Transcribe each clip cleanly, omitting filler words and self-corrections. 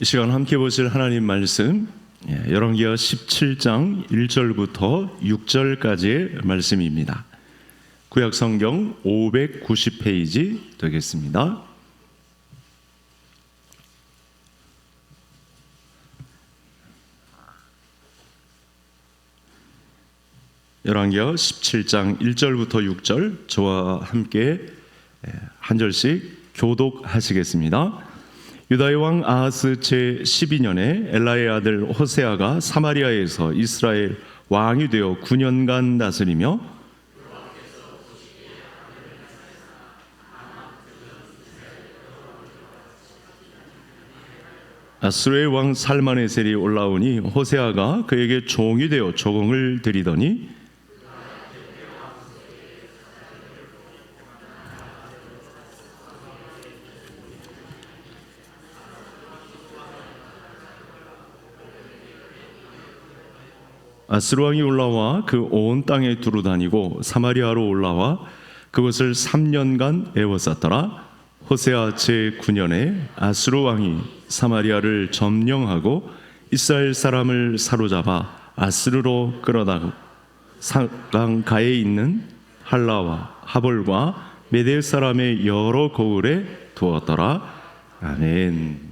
이 시간 함께 보실 하나님 말씀 열왕기하 17장 1절부터 6절까지의 말씀입니다. 구약 성경 590페이지 되겠습니다. 열왕기하 17장 1절부터 6절 저와 함께 한 절씩 교독하시겠습니다. 유다의 왕 아하스 제12년에 엘라의 아들 호세아가 사마리아에서 이스라엘 왕이 되어 9년간 다스리며 아수르의 왕 살마네셀이 올라오니 호세아가 그에게 종이 되어 조공을 드리더니 아수르 왕이 올라와 그 온 땅에 두루다니고 사마리아로 올라와 그것을 3년간 에워쌌더라. 호세아 제9년에 아수르 왕이 사마리아를 점령하고 이스라엘 사람을 사로잡아 아수르로 끌어다가 강가에 있는 할라와 하볼과 메대 사람의 여러 고을에 두었더라. 아멘.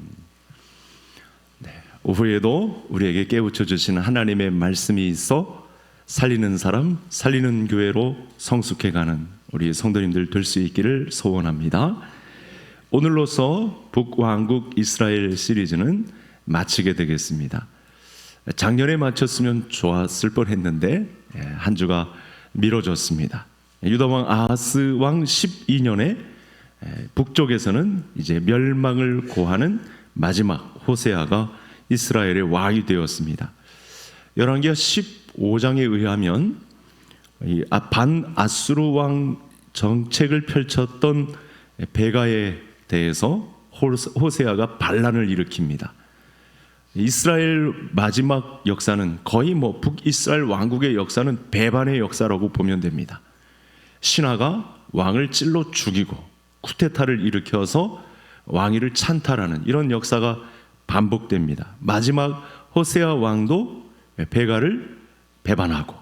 오후에도 우리에게 깨우쳐 주시는 하나님의 말씀이 있어 살리는 사람, 살리는 교회로 성숙해가는 우리 성도님들 될 수 있기를 소원합니다. 오늘로서 북왕국 이스라엘 시리즈는 마치게 되겠습니다. 작년에 마쳤으면 좋았을 뻔했는데 한 주가 미뤄졌습니다. 유다왕 아하스 왕 12년에 북쪽에서는 이제 멸망을 고하는 마지막 호세아가 이스라엘의 왕이 되었습니다. 열왕기하 15장에 의하면 반아수르 왕 정책을 펼쳤던 베가에 대해서 호세아가 반란을 일으킵니다. 이스라엘 마지막 역사는 거의 북이스라엘 왕국의 역사는 배반의 역사라고 보면 됩니다. 신하가 왕을 찔러 죽이고 쿠데타를 일으켜서 왕위를 찬탈하는 이런 역사가 반복됩니다. 마지막 호세아 왕도 베가를 배반하고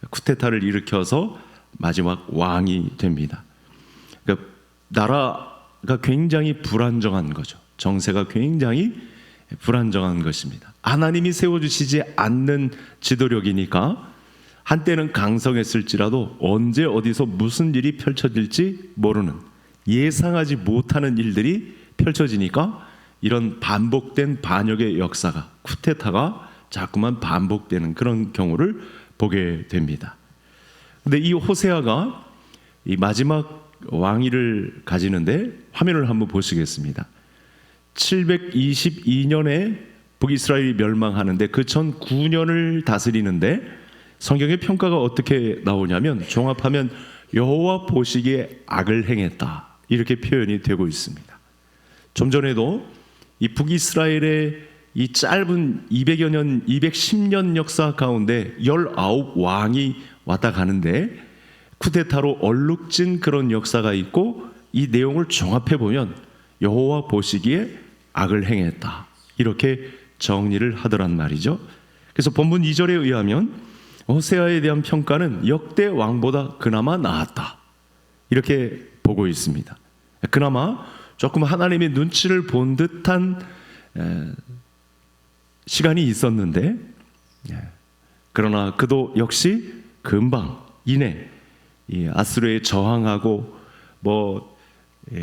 쿠데타를 일으켜서 마지막 왕이 됩니다. 그러니까 나라가 굉장히 불안정한 거죠. 정세가 굉장히 불안정한 것입니다. 하나님이 세워주시지 않는 지도력이니까 한때는 강성했을지라도 언제 어디서 무슨 일이 펼쳐질지 모르는 예상하지 못하는 일들이 펼쳐지니까 이런 반복된 반역의 역사가 쿠데타가 자꾸만 반복되는 그런 경우를 보게 됩니다. 근데 이 호세아가 이 마지막 왕위를 가지는데 화면을 한번 보시겠습니다. 722년에 북이스라엘이 멸망하는데 그 전 9년을 다스리는데 성경의 평가가 어떻게 나오냐면 종합하면 여호와 보시기에 악을 행했다 이렇게 표현이 되고 있습니다. 좀 전에도 이 북이스라엘의 이 짧은 200여 년, 210년 역사 가운데 19왕이 왔다 가는데 쿠데타로 얼룩진 그런 역사가 있고 이 내용을 종합해 보면 여호와 보시기에 악을 행했다 이렇게 정리를 하더란 말이죠. 그래서 본문 2절에 의하면 호세아에 대한 평가는 역대 왕보다 그나마 나았다 이렇게 보고 있습니다. 그나마 조금 하나님의 눈치를 본 듯한 시간이 있었는데 그러나 그도 역시 금방 이내 이 아수르에 저항하고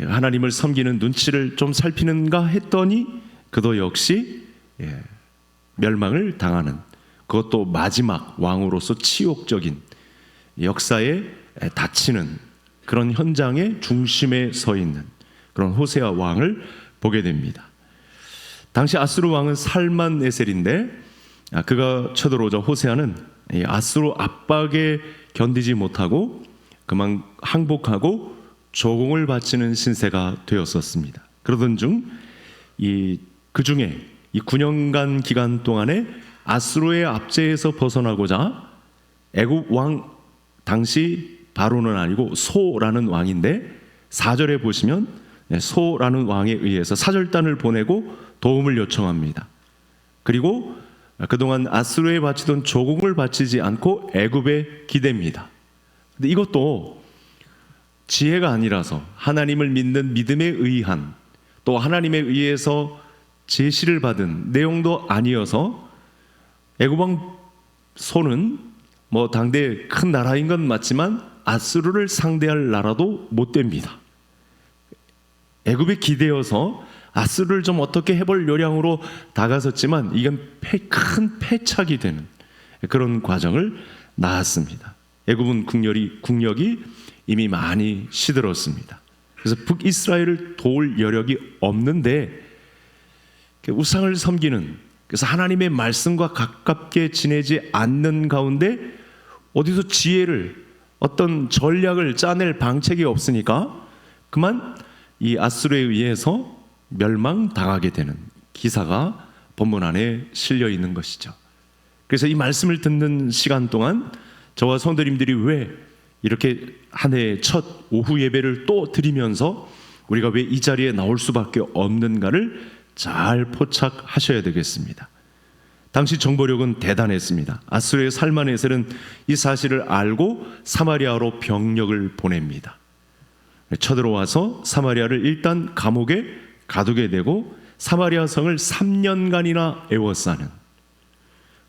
하나님을 섬기는 눈치를 좀 살피는가 했더니 그도 역시 멸망을 당하는 그것도 마지막 왕으로서 치욕적인 역사에 닫히는 그런 현장의 중심에 서 있는 그런 호세아 왕을 보게 됩니다. 당시 아수르 왕은 살만네셀인데 그가 쳐들어오자 호세아는 아수르 압박에 견디지 못하고 그만 항복하고 조공을 바치는 신세가 되었었습니다. 그러던 중 그 중에 이 9년간 기간 동안에 아수르의 압제에서 벗어나고자 애굽 왕 당시 바로는 아니고 소라는 왕인데 4절에 보시면 소라는 왕에 의해서 사절단을 보내고 도움을 요청합니다. 그리고 그동안 아수르에 바치던 조공을 바치지 않고 애굽에 기댑니다. 근데 이것도 지혜가 아니라서 하나님을 믿는 믿음에 의한, 또 하나님에 의해서 제시를 받은 내용도 아니어서 애굽 왕 손은 뭐 당대 큰 나라인 건 맞지만 아수르를 상대할 나라도 못 됩니다. 애굽에 기대어서 아수르를 좀 어떻게 해볼 요량으로 다가섰지만 이건 큰 패착이 되는 그런 과정을 낳았습니다. 애굽은 국력이 이미 많이 시들었습니다. 그래서 북이스라엘을 도울 여력이 없는데 우상을 섬기는, 그래서 하나님의 말씀과 가깝게 지내지 않는 가운데 어디서 지혜를, 어떤 전략을 짜낼 방책이 없으니까 그만 이 아수르에 의해서 멸망당하게 되는 기사가 본문 안에 실려 있는 것이죠. 그래서 이 말씀을 듣는 시간 동안 저와 성도님들이 왜 이렇게 한 해의 첫 오후 예배를 또 드리면서 우리가 왜 이 자리에 나올 수밖에 없는가를 잘 포착하셔야 되겠습니다. 당시 정보력은 대단했습니다. 아수르의 살만에셀은 이 사실을 알고 사마리아로 병력을 보냅니다. 쳐들어와서 사마리아를 일단 감옥에 가두게 되고 사마리아 성을 3년간이나 에워싸는,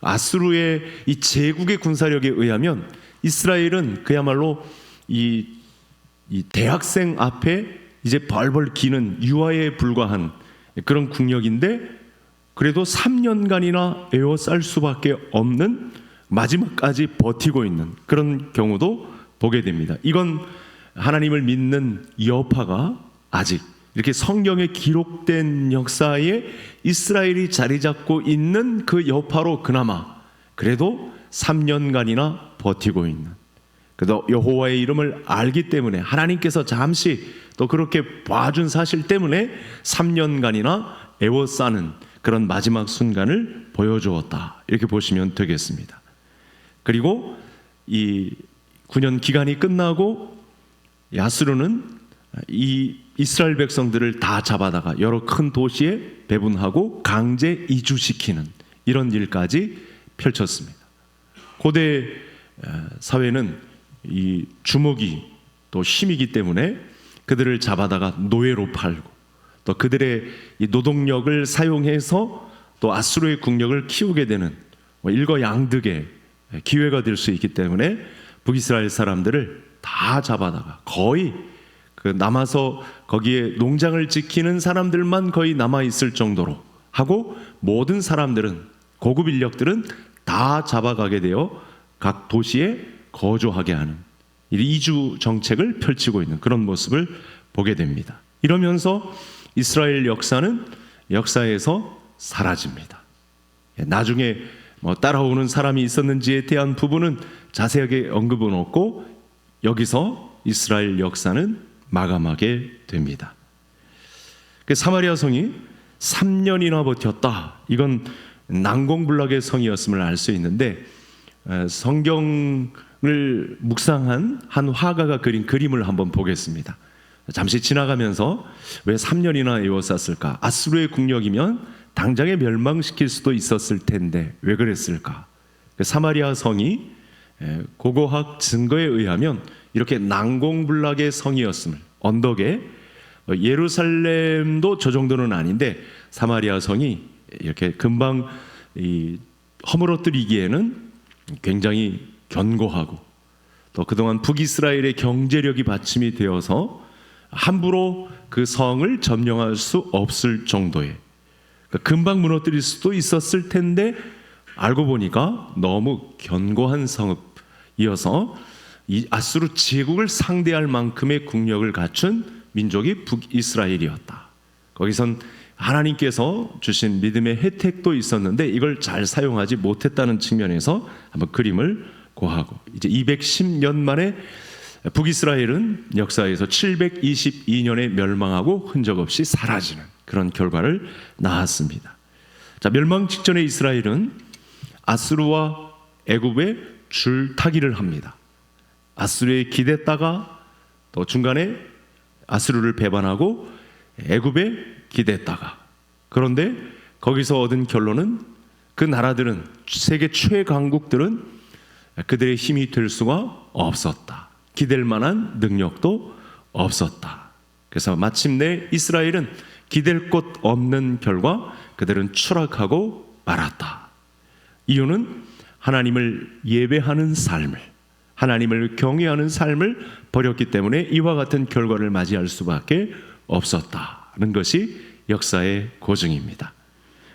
아수르의 이 제국의 군사력에 의하면 이스라엘은 그야말로 이 대학생 앞에 이제 벌벌 기는 유아에 불과한 그런 국력인데, 그래도 3년간이나 에워쌀 수밖에 없는, 마지막까지 버티고 있는 그런 경우도 보게 됩니다. 이건 하나님을 믿는 여파가 아직 이렇게 성경에 기록된 역사에 이스라엘이 자리 잡고 있는 그 여파로 그나마 그래도 3년간이나 버티고 있는, 그래도 여호와의 이름을 알기 때문에 하나님께서 잠시 또 그렇게 봐준 사실 때문에 3년간이나 에워싸는 그런 마지막 순간을 보여주었다, 이렇게 보시면 되겠습니다. 그리고 이 9년 기간이 끝나고 아수르는 이 이스라엘 백성들을 다 잡아다가 여러 큰 도시에 배분하고 강제 이주시키는 이런 일까지 펼쳤습니다. 고대 사회는 이 주먹이 또 힘이기 때문에 그들을 잡아다가 노예로 팔고, 또 그들의 이 노동력을 사용해서 또 아수르의 국력을 키우게 되는 일거양득의 기회가 될 수 있기 때문에 북이스라엘 사람들을 다 잡아다가 거의 그 남아서 거기에 농장을 지키는 사람들만 거의 남아 있을 정도로 하고, 모든 사람들은, 고급 인력들은 다 잡아가게 되어 각 도시에 거주하게 하는 이주 정책을 펼치고 있는 그런 모습을 보게 됩니다. 이러면서 이스라엘 역사는 역사에서 사라집니다. 나중에 뭐 따라오는 사람이 있었는지에 대한 부분은 자세하게 언급은 없고 여기서 이스라엘 역사는 마감하게 됩니다. 사마리아 성이 3년이나 버텼다. 이건 난공불락의 성이었음을 알 수 있는데, 성경을 묵상한 한 화가가 그린 그림을 한번 보겠습니다. 잠시 지나가면서 왜 3년이나 에워쌌을까? 아수르의 국력이면 당장에 멸망시킬 수도 있었을 텐데 왜 그랬을까? 사마리아 성이 고고학 증거에 의하면 이렇게 난공불락의 성이었음을, 언덕에, 예루살렘도 저 정도는 아닌데 사마리아 성이 이렇게 금방 허물어뜨리기에는 굉장히 견고하고, 또 그동안 북이스라엘의 경제력이 받침이 되어서 함부로 그 성을 점령할 수 없을 정도의, 금방 무너뜨릴 수도 있었을 텐데 알고 보니까 너무 견고한 성읍이어서 이 아수르 제국을 상대할 만큼의 국력을 갖춘 민족이 북이스라엘이었다. 거기선 하나님께서 주신 믿음의 혜택도 있었는데 이걸 잘 사용하지 못했다는 측면에서 한번 그림을 고하고, 이제 210년 만에 북이스라엘은 역사에서 722년에 멸망하고 흔적 없이 사라지는 그런 결과를 낳았습니다. 자, 멸망 직전의 이스라엘은 아수르와 애굽에 줄타기를 합니다. 아수르에 기댔다가 또 중간에 아수르를 배반하고 애굽에 기댔다가 그런데 거기서 얻은 결론은 그 나라들은, 세계 최강국들은 그들의 힘이 될 수가 없었다. 기댈 만한 능력도 없었다. 그래서 마침내 이스라엘은 기댈 곳 없는 결과 그들은 추락하고 말았다. 이유는 하나님을 예배하는 삶을, 하나님을 경외하는 삶을 버렸기 때문에 이와 같은 결과를 맞이할 수밖에 없었다는 것이 역사의 고증입니다.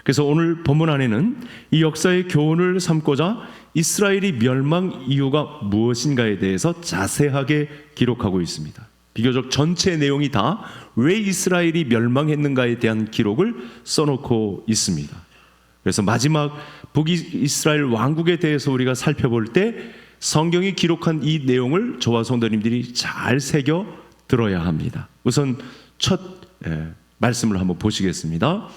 그래서 오늘 본문 안에는 이 역사의 교훈을 삼고자 이스라엘이 멸망 이유가 무엇인가에 대해서 자세하게 기록하고 있습니다. 비교적 전체 내용이 다 왜 이스라엘이 멸망했는가에 대한 기록을 써놓고 있습니다. 그래서 마지막 북이스라엘 왕국에 대해서 우리가 살펴볼 때 성경이 기록한 이 내용을 저와 성도님들이 잘 새겨 들어야 합니다. 우선 첫 말씀을 한번 보시겠습니다.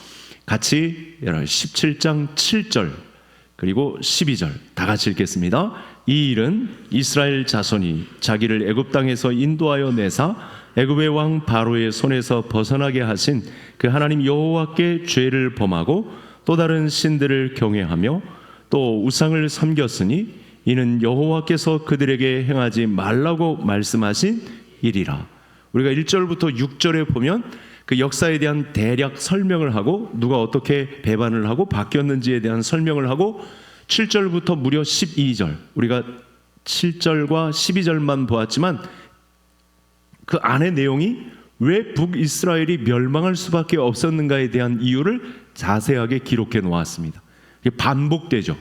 같이 17장 7절 그리고 12절 다 같이 읽겠습니다. 이 일은 이스라엘 자손이 자기를 애굽 땅에서 인도하여 내사 애굽의 왕 바로의 손에서 벗어나게 하신 그 하나님 여호와께 죄를 범하고 또 다른 신들을 경외하며 또 우상을 섬겼으니 이는 여호와께서 그들에게 행하지 말라고 말씀하신 일이라. 우리가 1절부터 6절에 보면 그 역사에 대한 대략 설명을 하고 누가 어떻게 배반을 하고 바뀌었는지에 대한 설명을 하고 7절부터 무려 12절, 우리가 7절과 12절만 보았지만 그 안의 내용이 왜 북이스라엘이 멸망할 수밖에 없었는가에 대한 이유를 자세하게 기록해 놓았습니다. 이게 반복되죠.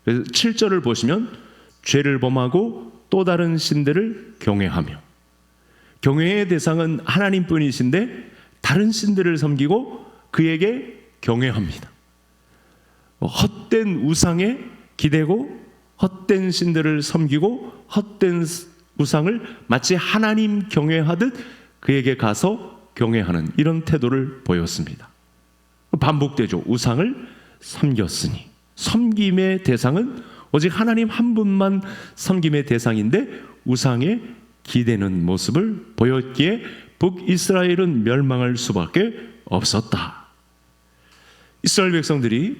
그래서 7절을 보시면 죄를 범하고 또 다른 신들을 경외하며, 경외의 대상은 하나님뿐이신데 다른 신들을 섬기고 그에게 경외합니다. 헛된 우상에 기대고 헛된 신들을 섬기고 헛된 우상을 마치 하나님 경외하듯 그에게 가서 경외하는 이런 태도를 보였습니다. 반복되죠. 우상을 섬겼으니, 섬김의 대상은 오직 하나님 한 분만 섬김의 대상인데 우상에 기대는 모습을 보였기에 북이스라엘은 멸망할 수밖에 없었다. 이스라엘 백성들이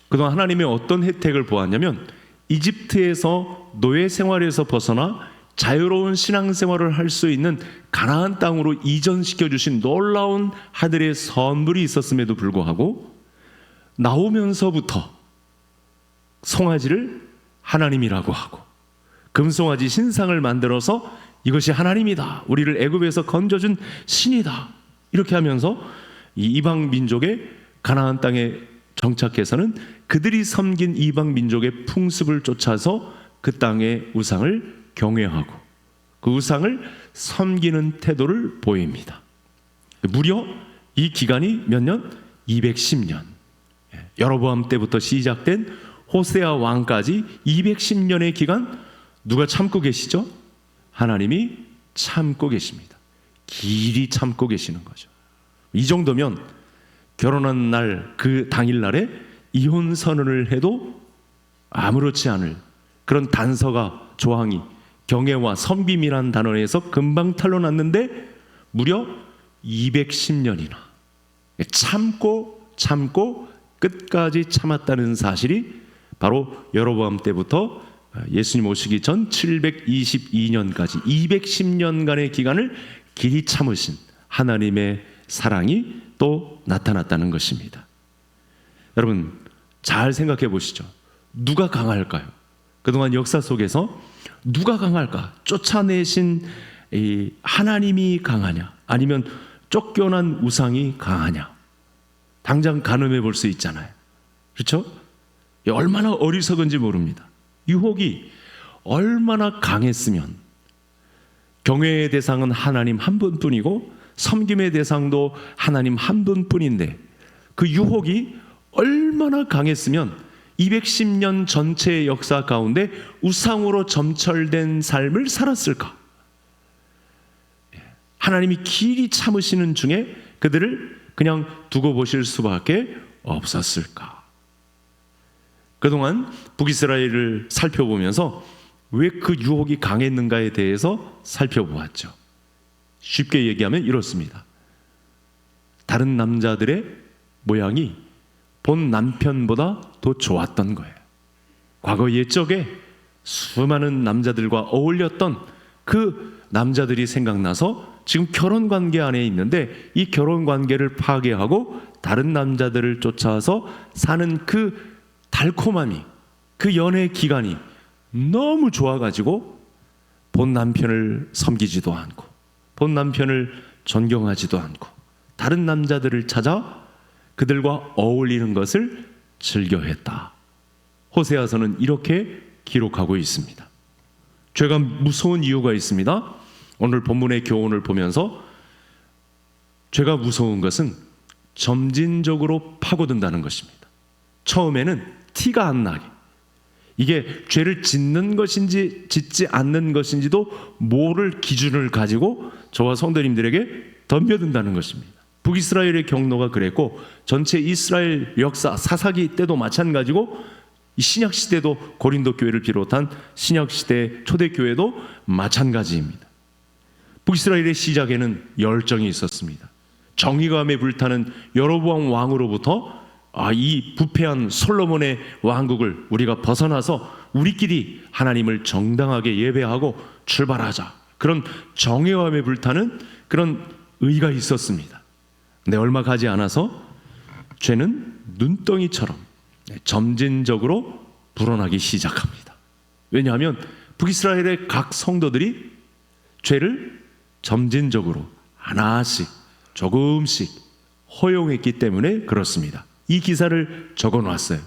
그동안 하나님의 어떤 혜택을 보았냐면 이집트에서 노예 생활에서 벗어나 자유로운 신앙생활을 할 수 있는 가나안 땅으로 이전시켜 주신 놀라운 하늘의 선물이 있었음에도 불구하고 나오면서부터 송아지를 하나님이라고 하고 금송아지 신상을 만들어서 이것이 하나님이다, 우리를 애굽에서 건져준 신이다, 이렇게 하면서 이 이방 민족의 가나안 땅에 정착해서는 그들이 섬긴 이방 민족의 풍습을 쫓아서 그 땅의 우상을 경외하고 그 우상을 섬기는 태도를 보입니다. 무려 이 기간이 몇 년? 210년. 여로보암 때부터 시작된 호세아 왕까지 210년의 기간 누가 참고 계시죠? 하나님이 참고 계십니다. 길이 참고 계시는 거죠. 이 정도면 결혼한 날 그 당일날에 이혼 선언을 해도 아무렇지 않을 그런 단서가, 조항이 경외와 섬김이란 단어에서 금방 탄로났는데 무려 210년이나 참고 끝까지 참았다는 사실이 바로 여로보암 때부터 예수님 오시기 전 722년까지 210년간의 기간을 길이 참으신 하나님의 사랑이 또 나타났다는 것입니다. 여러분 잘 생각해 보시죠. 누가 강할까요? 그동안 역사 속에서 누가 강할까? 쫓아내신 이 하나님이 강하냐? 아니면 쫓겨난 우상이 강하냐? 당장 가늠해 볼 수 있잖아요. 그렇죠? 얼마나 어리석은지 모릅니다. 유혹이 얼마나 강했으면 경외의 대상은 하나님 한 분뿐이고 섬김의 대상도 하나님 한 분뿐인데 그 유혹이 얼마나 강했으면 210년 전체의 역사 가운데 우상으로 점철된 삶을 살았을까? 하나님이 길이 참으시는 중에 그들을 그냥 두고 보실 수밖에 없었을까? 그동안 북이스라엘을 살펴보면서 왜 그 유혹이 강했는가에 대해서 살펴보았죠. 쉽게 얘기하면 이렇습니다. 다른 남자들의 모양이 본 남편보다 더 좋았던 거예요. 과거 옛적에 수많은 남자들과 어울렸던 그 남자들이 생각나서 지금 결혼 관계 안에 있는데 이 결혼 관계를 파괴하고 다른 남자들을 쫓아서 사는 그 달콤함이, 그 연애 기간이 너무 좋아가지고 본 남편을 섬기지도 않고 본 남편을 존경하지도 않고 다른 남자들을 찾아 그들과 어울리는 것을 즐겨했다. 호세아서는 이렇게 기록하고 있습니다. 죄가 무서운 이유가 있습니다. 오늘 본문의 교훈을 보면서 죄가 무서운 것은 점진적으로 파고든다는 것입니다. 처음에는 티가 안 나게, 이게 죄를 짓는 것인지 짓지 않는 것인지도 모를 기준을 가지고 저와 성도님들에게 덤벼든다는 것입니다. 북이스라엘의 경로가 그랬고 전체 이스라엘 역사 사사기 때도 마찬가지고 이 신약 시대도 고린도 교회를 비롯한 신약 시대 초대 교회도 마찬가지입니다. 북이스라엘의 시작에는 열정이 있었습니다. 정의감에 불타는 여로보암 왕으로부터 이 부패한 솔로몬의 왕국을 우리가 벗어나서 우리끼리 하나님을 정당하게 예배하고 출발하자, 그런 정의감에 불타는 그런 의가 있었습니다. 근데 얼마 가지 않아서 죄는 눈덩이처럼 점진적으로 불어나기 시작합니다. 왜냐하면 북이스라엘의 각 성도들이 죄를 점진적으로 하나씩 조금씩 허용했기 때문에 그렇습니다. 이 기사를 적어놨어요.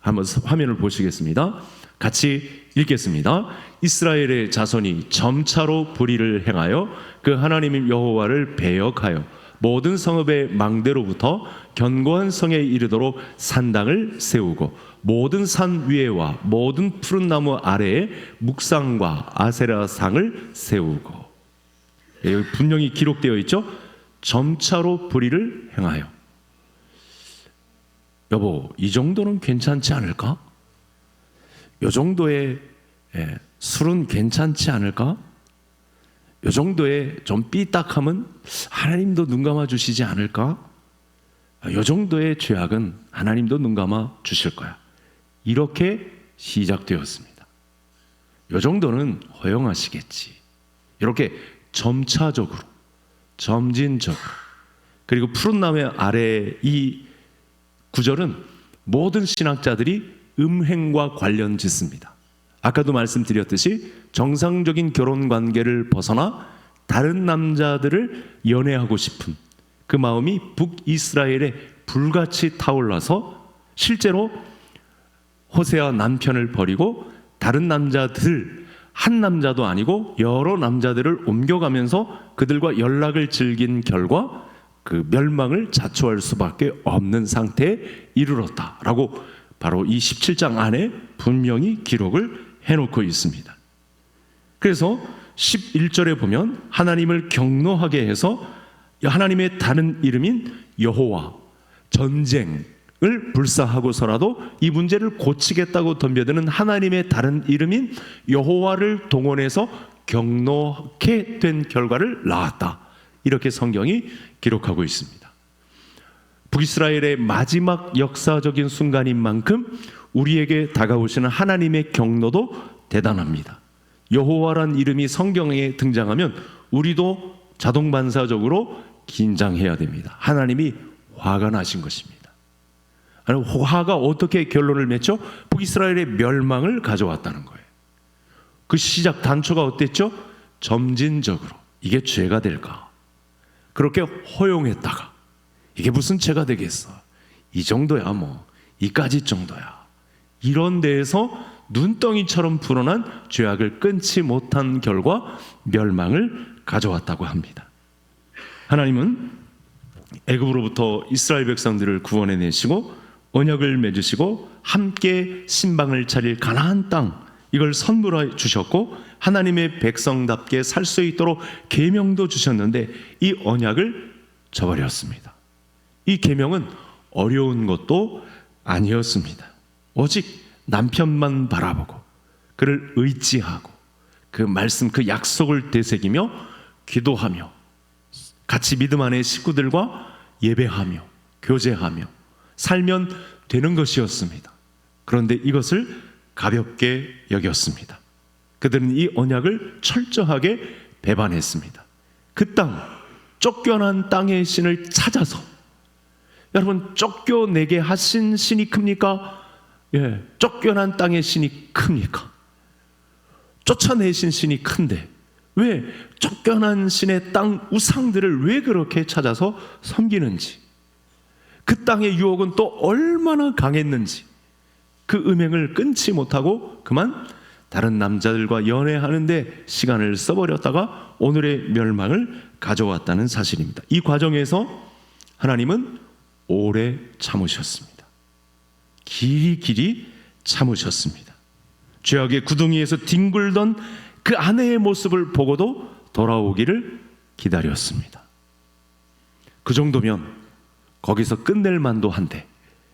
한번 화면을 보시겠습니다. 같이 읽겠습니다. 이스라엘의 자손이 점차로 불의를 행하여 그 하나님 여호와를 배역하여 모든 성읍의 망대로부터 견고한 성에 이르도록 산당을 세우고 모든 산 위에와 모든 푸른 나무 아래에 묵상과 아세라상을 세우고, 여기 분명히 기록되어 있죠. 점차로 불의를 행하여. 여보, 이 정도는 괜찮지 않을까? 이 정도의 술은 괜찮지 않을까? 이 정도의 좀 삐딱함은 하나님도 눈 감아 주시지 않을까? 이 정도의 죄악은 하나님도 눈 감아 주실 거야. 이렇게 시작되었습니다. 이 정도는 허용하시겠지. 이렇게 점차적으로, 점진적으로. 그리고 푸른 나무 아래 이 구절은 모든 신학자들이 음행과 관련 짓습니다. 아까도 말씀드렸듯이 정상적인 결혼 관계를 벗어나 다른 남자들을 연애하고 싶은 그 마음이 북이스라엘에 불같이 타올라서 실제로 호세아 남편을 버리고 다른 남자들, 한 남자도 아니고 여러 남자들을 옮겨가면서 그들과 연락을 즐긴 결과 그 멸망을 자초할 수밖에 없는 상태에 이르렀다라고 바로 이 17장 안에 분명히 기록을 해놓고 있습니다. 그래서 11절에 보면 하나님을 경노하게 해서 하나님의 다른 이름인 여호와, 전쟁을 불사하고서라도 이 문제를 고치겠다고 덤벼드는 하나님의 다른 이름인 여호와를 동원해서 경노하게 된 결과를 낳았다. 이렇게 성경이 기록하고 있습니다. 북이스라엘의 마지막 역사적인 순간인 만큼 우리에게 다가오시는 하나님의 경노도 대단합니다. 여호와란 이름이 성경에 등장하면 우리도 자동 반사적으로 긴장해야 됩니다. 하나님이 화가 나신 것입니다. 화가 어떻게 결론을 맺죠? 북이스라엘의 멸망을 가져왔다는 거예요. 그 시작 단초가 어땠죠? 점진적으로 이게 죄가 될까? 그렇게 허용했다가 이게 무슨 죄가 되겠어? 이 정도야 뭐, 이까지 정도야. 이런 데에서 눈덩이처럼 불어난 죄악을 끊지 못한 결과 멸망을 가져왔다고 합니다. 하나님은 애굽으로부터 이스라엘 백성들을 구원해내시고 언약을 맺으시고 함께 신방을 차릴 가나안 땅, 이걸 선물해 주셨고 하나님의 백성답게 살 수 있도록 계명도 주셨는데 이 언약을 저버렸습니다. 이 계명은 어려운 것도 아니었습니다. 오직 남편만 바라보고 그를 의지하고 그 말씀, 그 약속을 되새기며 기도하며 같이 믿음 안에 식구들과 예배하며 교제하며 살면 되는 것이었습니다. 그런데 이것을 가볍게 여겼습니다. 그들은 이 언약을 철저하게 배반했습니다. 그 땅, 쫓겨난 땅의 신을 찾아서, 여러분, 쫓겨내게 하신 신이 큽니까? 예, 쫓겨난 땅의 신이 큽니까? 쫓아내신 신이 큰데 왜 쫓겨난 신의 땅 우상들을 왜 그렇게 찾아서 섬기는지, 그 땅의 유혹은 또 얼마나 강했는지, 그 음행을 끊지 못하고 그만 다른 남자들과 연애하는데 시간을 써버렸다가 오늘의 멸망을 가져왔다는 사실입니다. 이 과정에서 하나님은 오래 참으셨습니다. 길이 참으셨습니다. 죄악의 구덩이에서 뒹굴던 그 아내의 모습을 보고도 돌아오기를 기다렸습니다. 그 정도면 거기서 끝낼 만도 한데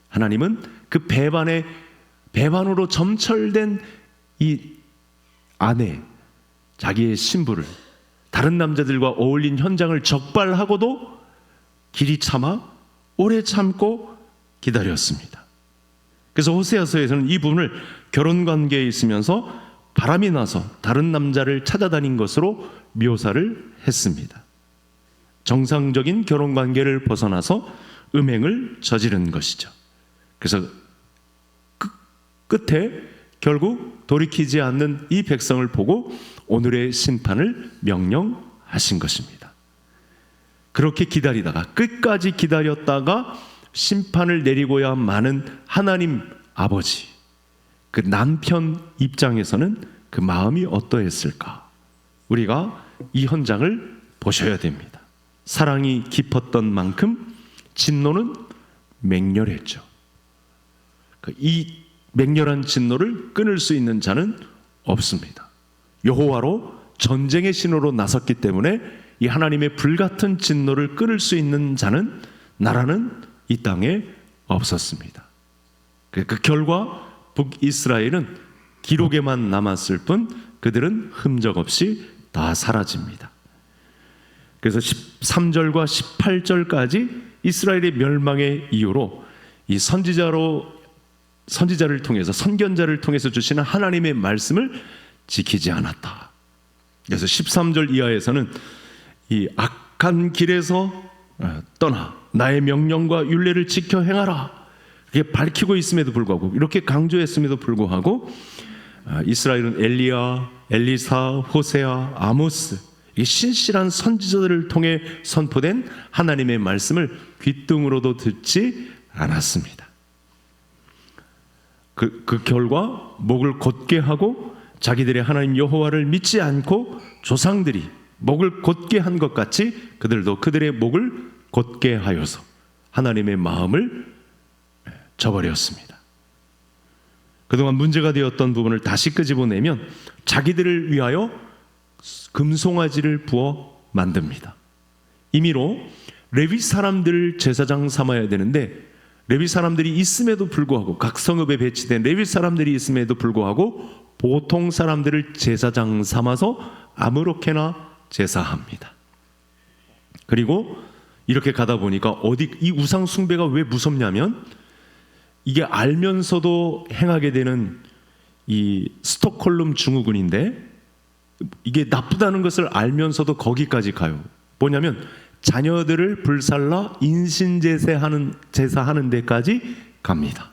하나님은 그 배반으로 점철된 이 아내, 자기의 신부를 다른 남자들과 어울린 현장을 적발하고도 길이 참아 오래 참고 기다렸습니다. 그래서 호세아서에서는 이 부분을 결혼관계에 있으면서 바람이 나서 다른 남자를 찾아다닌 것으로 묘사를 했습니다. 정상적인 결혼관계를 벗어나서 음행을 저지른 것이죠. 그래서 끝에 결국 돌이키지 않는 이 백성을 보고 오늘의 심판을 명령하신 것입니다. 그렇게 기다리다가, 끝까지 기다렸다가 심판을 내리고야 마는 하나님 아버지, 그 남편 입장에서는 그 마음이 어떠했을까? 우리가 이 현장을 보셔야 됩니다. 사랑이 깊었던 만큼 진노는 맹렬했죠. 이 맹렬한 진노를 끊을 수 있는 자는 없습니다. 여호와로 전쟁의 신호로 나섰기 때문에 이 하나님의 불같은 진노를 끊을 수 있는 자는, 나라는 이 땅에 없었습니다. 그 결과 북이스라엘은 기록에만 남았을 뿐 그들은 흔적 없이 다 사라집니다. 그래서 13절과 18절까지 이스라엘의 멸망의 이유로 이 선지자를 통해서, 선견자를 통해서 주시는 하나님의 말씀을 지키지 않았다. 그래서 13절 이하에서는 이 악한 길에서 떠나 나의 명령과 율례를 지켜 행하라, 이게 밝히고 있음에도 불구하고, 이렇게 강조했음에도 불구하고 이스라엘은 엘리야, 엘리사, 호세아, 아모스, 이 신실한 선지자들을 통해 선포된 하나님의 말씀을 귓등으로도 듣지 않았습니다. 그 결과 목을 곧게 하고 자기들의 하나님 여호와를 믿지 않고 조상들이 목을 곧게 한 것 같이 그들도 그들의 목을 곧게 하여서 하나님의 마음을 저버렸습니다. 그동안 문제가 되었던 부분을 다시 끄집어내면 자기들을 위하여 금송아지를 부어 만듭니다. 임의로 레위 사람들을 제사장 삼아야 되는데, 레위 사람들이 있음에도 불구하고, 각 성읍에 배치된 레위 사람들이 있음에도 불구하고 보통 사람들을 제사장 삼아서 아무렇게나 제사합니다. 그리고 이렇게 가다 보니까 이 우상 숭배가 왜 무섭냐면, 이게 알면서도 행하게 되는 이 스톡홀름 증후군인데, 이게 나쁘다는 것을 알면서도 거기까지 가요. 뭐냐면 자녀들을 불살라 제사하는 데까지 갑니다.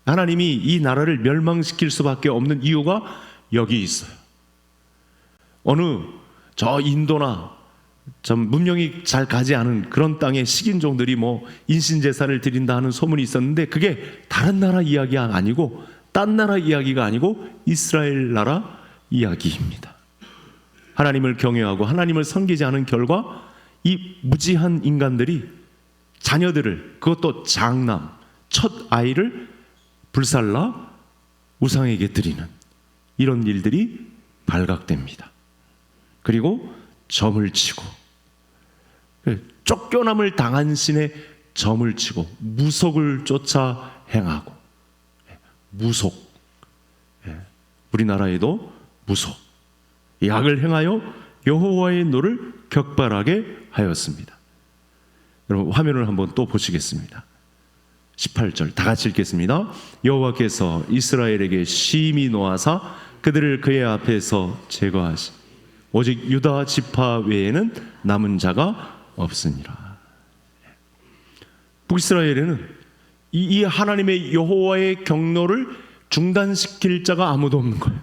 하나님이 이 나라를 멸망시킬 수밖에 없는 이유가 여기 있어요. 저 인도나 좀 문명이 잘 가지 않은 그런 땅의 식인종들이 인신제사를 드린다 하는 소문이 있었는데, 그게 다른 나라 이야기가 아니고, 딴 나라 이야기가 아니고 이스라엘 나라 이야기입니다. 하나님을 경외하고 하나님을 섬기지 않은 결과 이 무지한 인간들이 자녀들을, 그것도 장남, 첫 아이를 불살라 우상에게 드리는 이런 일들이 발각됩니다. 그리고 점을 치고, 쫓겨남을 당한 신에 점을 치고 무속을 쫓아 행하고, 무속, 우리나라에도 무속, 악을 행하여 여호와의 노를 격발하게 하였습니다. 여러분, 화면을 한번 또 보시겠습니다. 18절 다 같이 읽겠습니다. 여호와께서 이스라엘에게 심히 노하사 그들을 그의 앞에서 제거하시 오직 유다 지파 외에는 남은 자가 없으니라. 북이스라엘에는 이 하나님의 여호와의 경로를 중단시킬 자가 아무도 없는 거예요.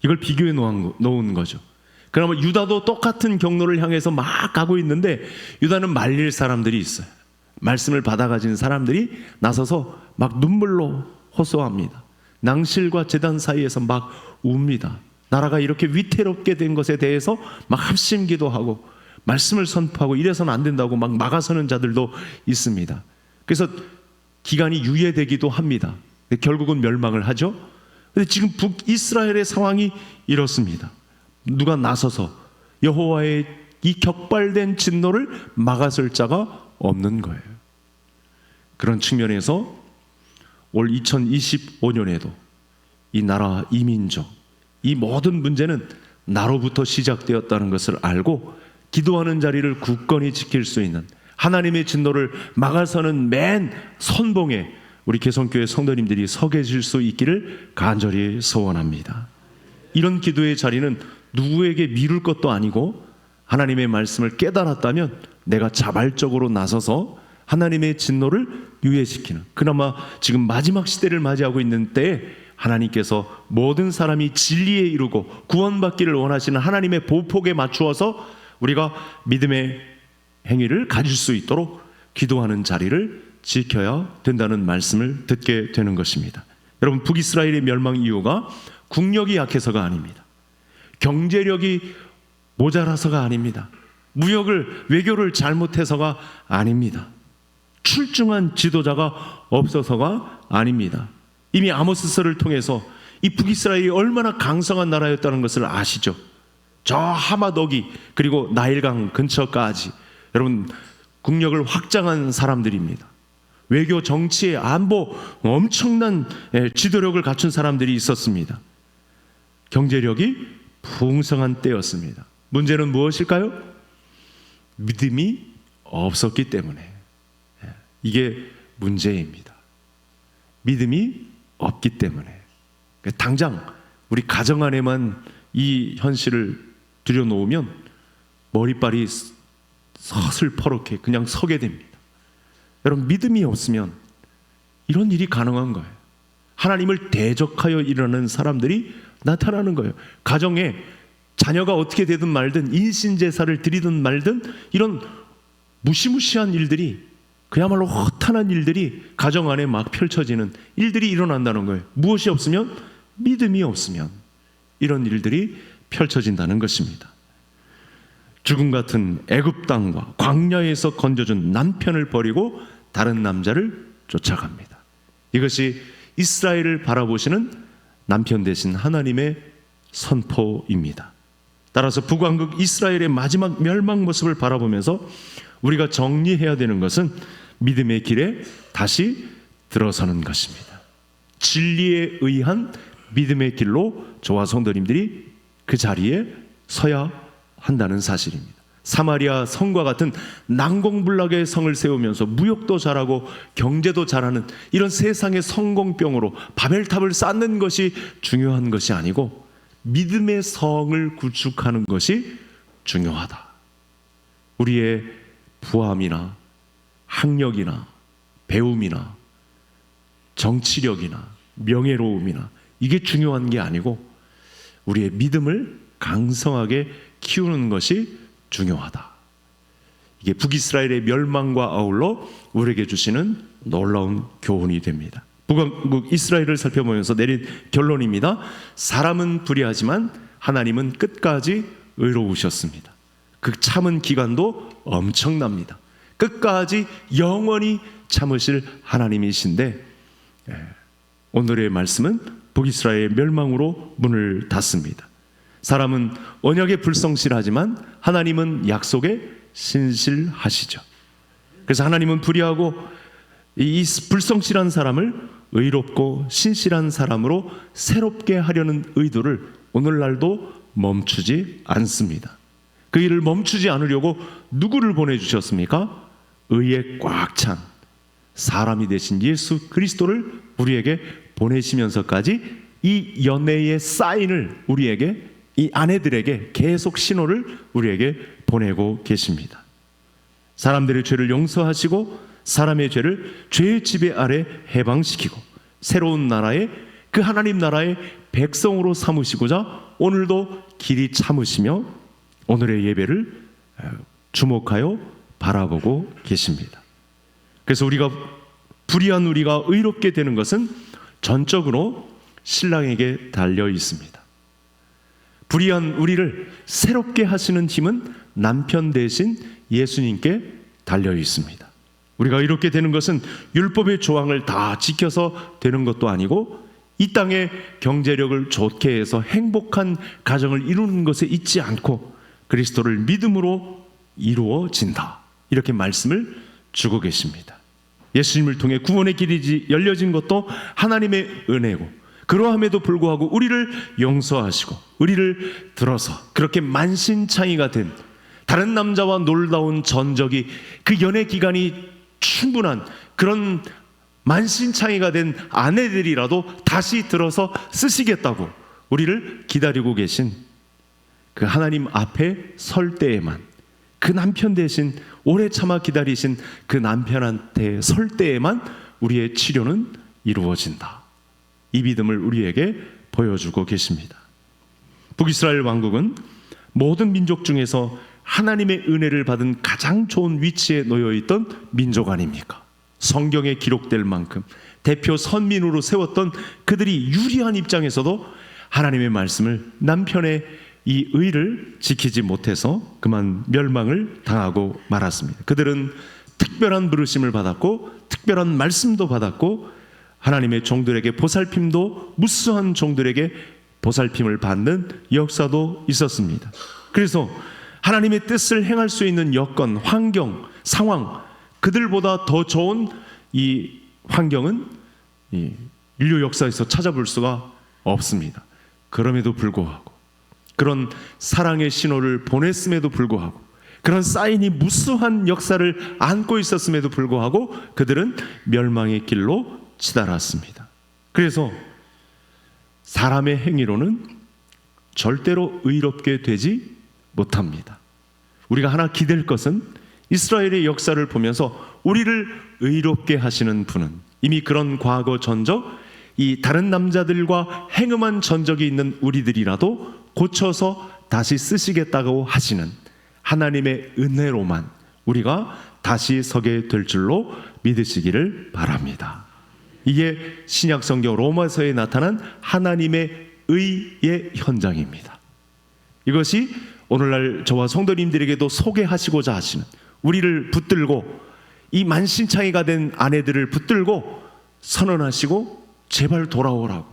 이걸 비교해 놓은 거죠. 그러면 유다도 똑같은 경로를 향해서 막 가고 있는데 유다는 말릴 사람들이 있어요. 말씀을 받아가진 사람들이 나서서 막 눈물로 호소합니다. 낭실과 제단 사이에서 막 웁니다. 나라가 이렇게 위태롭게 된 것에 대해서 막 합심기도 하고 말씀을 선포하고 이래서는 안 된다고 막 막아서는 자들도 있습니다. 그래서 기간이 유예되기도 합니다. 결국은 멸망을 하죠. 근데 지금 북이스라엘의 상황이 이렇습니다. 누가 나서서 여호와의 이 격발된 진노를 막아설 자가 없는 거예요. 그런 측면에서 올 2025년에도 이 나라, 이 민족, 이 모든 문제는 나로부터 시작되었다는 것을 알고 기도하는 자리를 굳건히 지킬 수 있는 하나님의 진노를 막아서는 맨 선봉에 우리 개성교회 성도님들이 서 계실 수 있기를 간절히 소원합니다. 이런 기도의 자리는 누구에게 미룰 것도 아니고 하나님의 말씀을 깨달았다면 내가 자발적으로 나서서 하나님의 진노를 유예시키는, 그나마 지금 마지막 시대를 맞이하고 있는 때에 하나님께서 모든 사람이 진리에 이르고 구원받기를 원하시는 하나님의 보폭에 맞추어서 우리가 믿음의 행위를 가질 수 있도록 기도하는 자리를 지켜야 된다는 말씀을 듣게 되는 것입니다. 여러분, 북이스라엘의 멸망 이유가 국력이 약해서가 아닙니다. 경제력이 모자라서가 아닙니다. 외교를 잘못해서가 아닙니다. 출중한 지도자가 없어서가 아닙니다. 이미 아모스서를 통해서 이 북이스라엘이 얼마나 강성한 나라였다는 것을 아시죠? 저 하마더기 그리고 나일강 근처까지 여러분 국력을 확장한 사람들입니다. 외교, 정치에 안보 엄청난 지도력을 갖춘 사람들이 있었습니다. 경제력이 풍성한 때였습니다. 문제는 무엇일까요? 믿음이 없었기 때문에. 이게 문제입니다. 믿음이 없기 때문에. 당장 우리 가정 안에만 이 현실을 들여놓으면 머리빨이 서슬퍼렇게 그냥 서게 됩니다. 여러분, 믿음이 없으면 이런 일이 가능한 거예요. 하나님을 대적하여 일어나는 사람들이 나타나는 거예요. 가정에 자녀가 어떻게 되든 말든 인신제사를 드리든 말든 이런 무시무시한 일들이, 그야말로 허탄한 일들이 가정 안에 막 펼쳐지는 일들이 일어난다는 거예요. 무엇이 없으면? 믿음이 없으면 이런 일들이 펼쳐진다는 것입니다. 죽음 같은 애굽 땅과 광야에서 건져준 남편을 버리고 다른 남자를 쫓아갑니다. 이것이 이스라엘을 바라보시는 남편 대신 하나님의 선포입니다. 따라서 북왕국 이스라엘의 마지막 멸망 모습을 바라보면서 우리가 정리해야 되는 것은 믿음의 길에 다시 들어서는 것입니다. 진리에 의한 믿음의 길로 저와 성도님들이 그 자리에 서야 한다는 사실입니다. 사마리아 성과 같은 난공불락의 성을 세우면서 무역도 잘하고 경제도 잘하는 이런 세상의 성공병으로 바벨탑을 쌓는 것이 중요한 것이 아니고 믿음의 성을 구축하는 것이 중요하다. 우리의 부함이나 학력이나 배움이나 정치력이나 명예로움이나 이게 중요한 게 아니고 우리의 믿음을 강성하게 키우는 것이 중요하다. 이게 북이스라엘의 멸망과 아울러 우리에게 주시는 놀라운 교훈이 됩니다. 북왕국 이스라엘을 살펴보면서 내린 결론입니다. 사람은 불의하지만 하나님은 끝까지 의로우셨습니다. 그 참은 기간도 엄청납니다. 끝까지 영원히 참으실 하나님이신데 오늘의 말씀은 북이스라엘의 멸망으로 문을 닫습니다. 사람은 언약에 불성실하지만 하나님은 약속에 신실하시죠. 그래서 하나님은 불의하고 이 불성실한 사람을 의롭고 신실한 사람으로 새롭게 하려는 의도를 오늘날도 멈추지 않습니다. 그 일을 멈추지 않으려고 누구를 보내주셨습니까? 의에 꽉 찬 사람이 되신 예수 그리스도를 우리에게 보내시면서까지 이 연애의 사인을 우리에게, 이 아내들에게 계속 신호를 우리에게 보내고 계십니다. 사람들의 죄를 용서하시고 사람의 죄를 죄의 지배 아래 해방시키고 새로운 나라의, 그 하나님 나라의 백성으로 삼으시고자 오늘도 길이 참으시며 오늘의 예배를 주목하여 바라보고 계십니다. 그래서 불의한 우리가 의롭게 되는 것은 전적으로 신랑에게 달려 있습니다. 불의한 우리를 새롭게 하시는 힘은 남편 대신 예수님께 달려 있습니다. 우리가 이렇게 되는 것은 율법의 조항을 다 지켜서 되는 것도 아니고 이 땅의 경제력을 좋게 해서 행복한 가정을 이루는 것에 있지 않고 그리스도를 믿음으로 이루어진다, 이렇게 말씀을 주고 계십니다. 예수님을 통해 구원의 길이 열려진 것도 하나님의 은혜고, 그러함에도 불구하고 우리를 용서하시고 우리를 들어서 그렇게 만신창이가 된, 다른 남자와 놀다운 전적이 그 연애 기간이 충분한 그런 만신창이가 된 아내들이라도 다시 들어서 쓰시겠다고 우리를 기다리고 계신 그 하나님 앞에 설 때에만, 그 남편 대신 오래 참아 기다리신 그 남편한테 설 때에만 우리의 치료는 이루어진다, 이 믿음을 우리에게 보여주고 계십니다. 북이스라엘 왕국은 모든 민족 중에서 하나님의 은혜를 받은 가장 좋은 위치에 놓여있던 민족 아닙니까? 성경에 기록될 만큼 대표 선민으로 세웠던 그들이 유리한 입장에서도 하나님의 말씀을, 남편의 이 의를 지키지 못해서 그만 멸망을 당하고 말았습니다. 그들은 특별한 부르심을 받았고 특별한 말씀도 받았고 하나님의 종들에게 보살핌도, 무수한 종들에게 보살핌을 받는 역사도 있었습니다. 그래서 하나님의 뜻을 행할 수 있는 여건, 환경, 상황, 그들보다 더 좋은 이 환경은 이 인류 역사에서 찾아볼 수가 없습니다. 그럼에도 불구하고, 그런 사랑의 신호를 보냈음에도 불구하고, 그런 사인이 무수한 역사를 안고 있었음에도 불구하고 그들은 멸망의 길로 치달았습니다. 그래서 사람의 행위로는 절대로 의롭게 되지 못합니다. 우리가 하나 기댈 것은 이스라엘의 역사를 보면서 우리를 의롭게 하시는 분은 이미 그런 과거 전적, 이 다른 남자들과 행음한 전적이 있는 우리들이라도 고쳐서 다시 쓰시겠다고 하시는 하나님의 은혜로만 우리가 다시 서게 될 줄로 믿으시기를 바랍니다. 이게 신약성경 로마서에 나타난 하나님의 의의 현장입니다. 이것이 오늘날 저와 성도님들에게도 소개하시고자 하시는, 우리를 붙들고 이 만신창이가 된 아내들을 붙들고 선언하시고 제발 돌아오라고,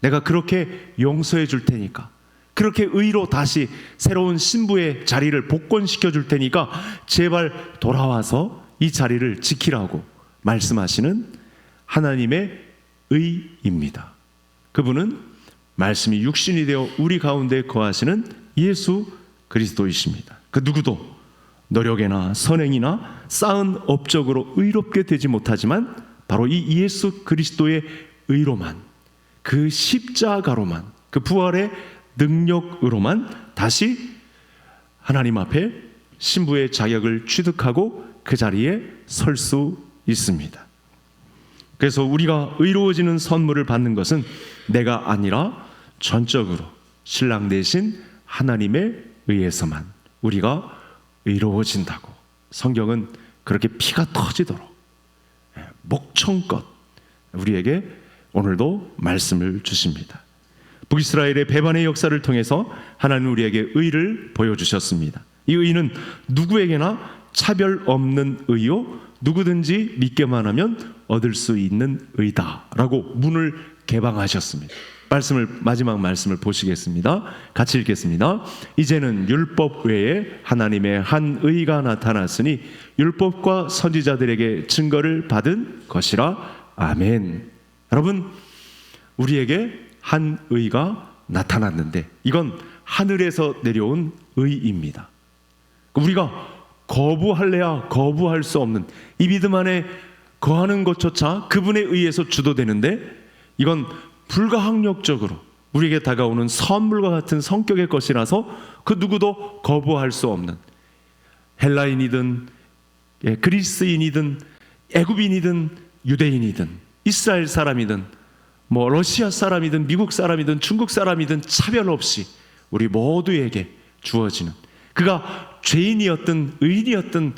내가 그렇게 용서해 줄 테니까, 그렇게 의로 다시 새로운 신부의 자리를 복권시켜 줄 테니까 제발 돌아와서 이 자리를 지키라고 말씀하시는 하나님의 의입니다. 그분은 말씀이 육신이 되어 우리 가운데 거하시는 예수 그리스도이십니다. 그 누구도 노력이나 선행이나 쌓은 업적으로 의롭게 되지 못하지만 바로 이 예수 그리스도의 의로만, 그 십자가로만, 그 부활의 능력으로만 다시 하나님 앞에 신부의 자격을 취득하고 그 자리에 설 수 있습니다. 그래서 우리가 의로워지는 선물을 받는 것은 내가 아니라 전적으로 신랑 대신 하나님에 의해서만 우리가 의로워진다고 성경은 그렇게 피가 터지도록 목청껏 우리에게 오늘도 말씀을 주십니다. 북이스라엘의 배반의 역사를 통해서 하나님은 우리에게 의를 보여주셨습니다. 이 의는 누구에게나 차별 없는 의요, 누구든지 믿기만 하면 얻을 수 있는 의다라고 문을 개방하셨습니다. 마지막 말씀을 보시겠습니다. 같이 읽겠습니다. 이제는 율법 외에 하나님의 한 의가 나타났으니 율법과 선지자들에게 증거를 받은 것이라. 아멘. 여러분, 우리에게 한 의가 나타났는데 이건 하늘에서 내려온 의입니다. 우리가 거부할래야 거부할 수 없는 이 믿음 안에 거하는 것조차 그분에 의해서 주도되는데 이건 불가항력적으로 우리에게 다가오는 선물과 같은 성격의 것이라서 그 누구도 거부할 수 없는, 헬라인이든 그리스인이든 애굽인이든 유대인이든 이스라엘 사람이든 러시아 사람이든 미국 사람이든 중국 사람이든 차별 없이 우리 모두에게 주어지는, 그가 죄인이었든 의인이었든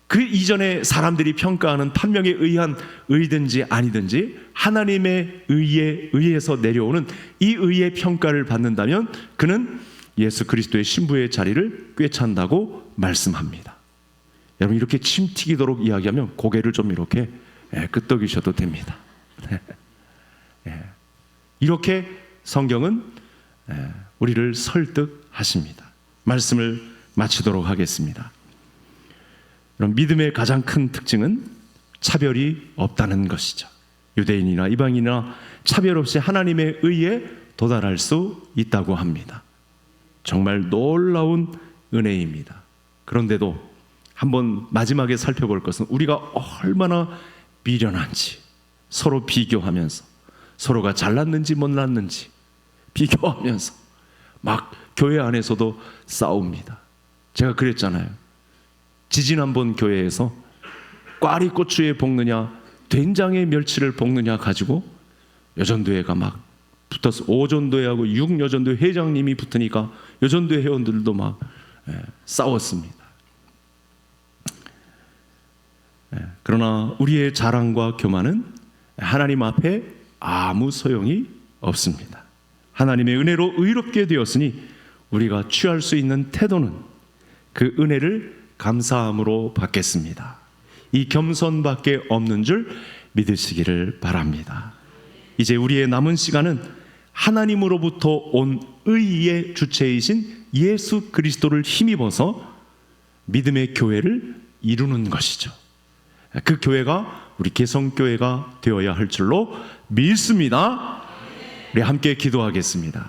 그 이전에 사람들이 평가하는 판명에 의한 의든지 아니든지 하나님의 의에 의해서 내려오는 이 의의 평가를 받는다면 그는 예수 그리스도의 신부의 자리를 꿰찬다고 말씀합니다. 여러분, 이렇게 침 튀기도록 이야기하면 고개를 좀 이렇게 끄덕이셔도 됩니다. 이렇게 성경은 우리를 설득하십니다. 말씀을 마치도록 하겠습니다. 그럼 믿음의 가장 큰 특징은 차별이 없다는 것이죠. 유대인이나 이방인이나 차별 없이 하나님의 의에 도달할 수 있다고 합니다. 정말 놀라운 은혜입니다. 그런데도 한번 마지막에 살펴볼 것은 우리가 얼마나 미련한지, 서로 비교하면서 서로가 잘났는지 못났는지 비교하면서 막 교회 안에서도 싸웁니다. 제가 그랬잖아요. 지지난번 교회에서 꽈리 고추에 볶느냐 된장에 멸치를 볶느냐 가지고 여전도회가 막 붙어서 오전도회하고 육여전도회 회장님이 붙으니까 여전도회 회원들도 막 싸웠습니다. 그러나 우리의 자랑과 교만은 하나님 앞에 아무 소용이 없습니다. 하나님의 은혜로 의롭게 되었으니 우리가 취할 수 있는 태도는 그 은혜를 감사함으로 받겠습니다. 이 겸손밖에 없는 줄 믿으시기를 바랍니다. 이제 우리의 남은 시간은 하나님으로부터 온 의의 주체이신 예수 그리스도를 힘입어서 믿음의 교회를 이루는 것이죠. 그 교회가 우리 개성교회가 되어야 할 줄로 믿습니다. 우리 함께 기도하겠습니다.